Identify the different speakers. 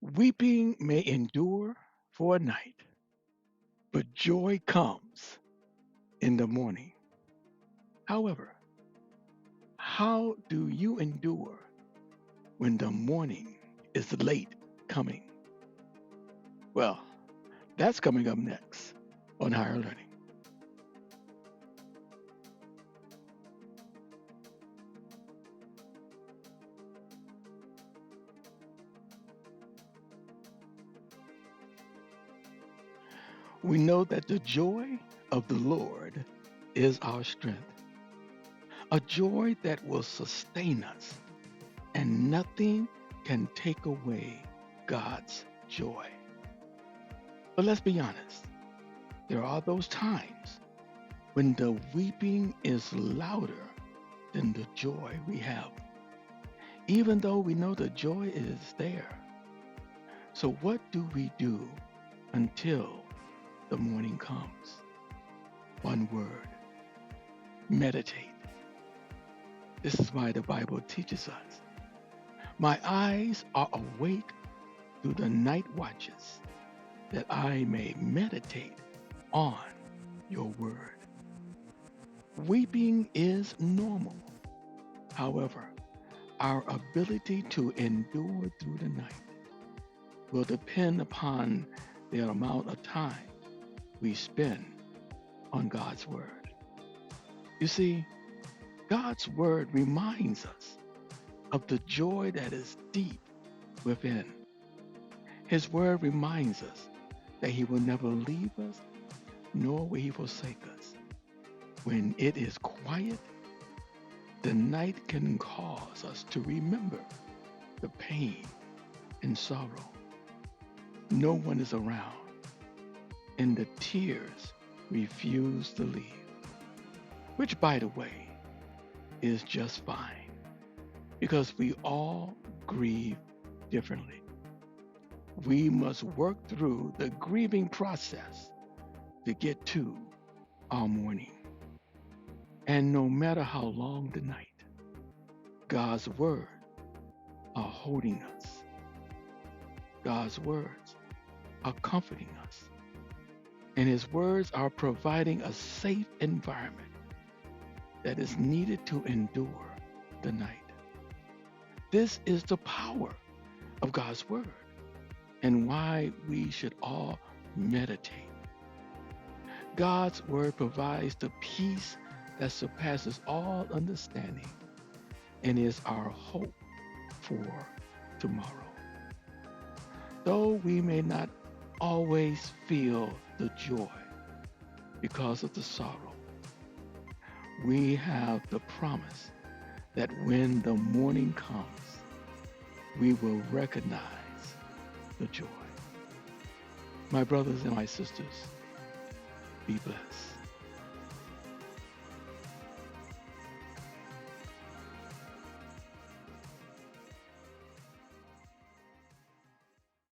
Speaker 1: Weeping may endure for a night, but joy comes in the morning. However, how do you endure when the morning is late coming? Well, that's coming up next on Higher Learning. We know that the joy of the Lord is our strength, a joy that will sustain us, and nothing can take away God's joy. But let's be honest, there are those times when the weeping is louder than the joy we have, even though we know the joy is there. So, what do we do until the morning comes? One word: meditate. This is why the Bible teaches us. My eyes are awake through the night watches, that I may meditate on your word. Weeping is normal. However, our ability to endure through the night will depend upon the amount of time we spend on God's word. You see, God's word reminds us of the joy that is deep within. His word reminds us that He will never leave us, nor will He forsake us. When it is quiet, the night can cause us to remember the pain and sorrow. No one is around, and the tears refuse to leave, which, by the way, is just fine because we all grieve differently. We must work through the grieving process to get to our morning. And no matter how long the night, God's word are holding us. God's words are comforting us. And His words are providing a safe environment that is needed to endure the night. This is the power of God's word and why we should all meditate. God's word provides the peace that surpasses all understanding and is our hope for tomorrow. Though we may not always feel the joy because of the sorrow, we have the promise that when the morning comes, we will recognize the joy. My brothers and my sisters, be blessed.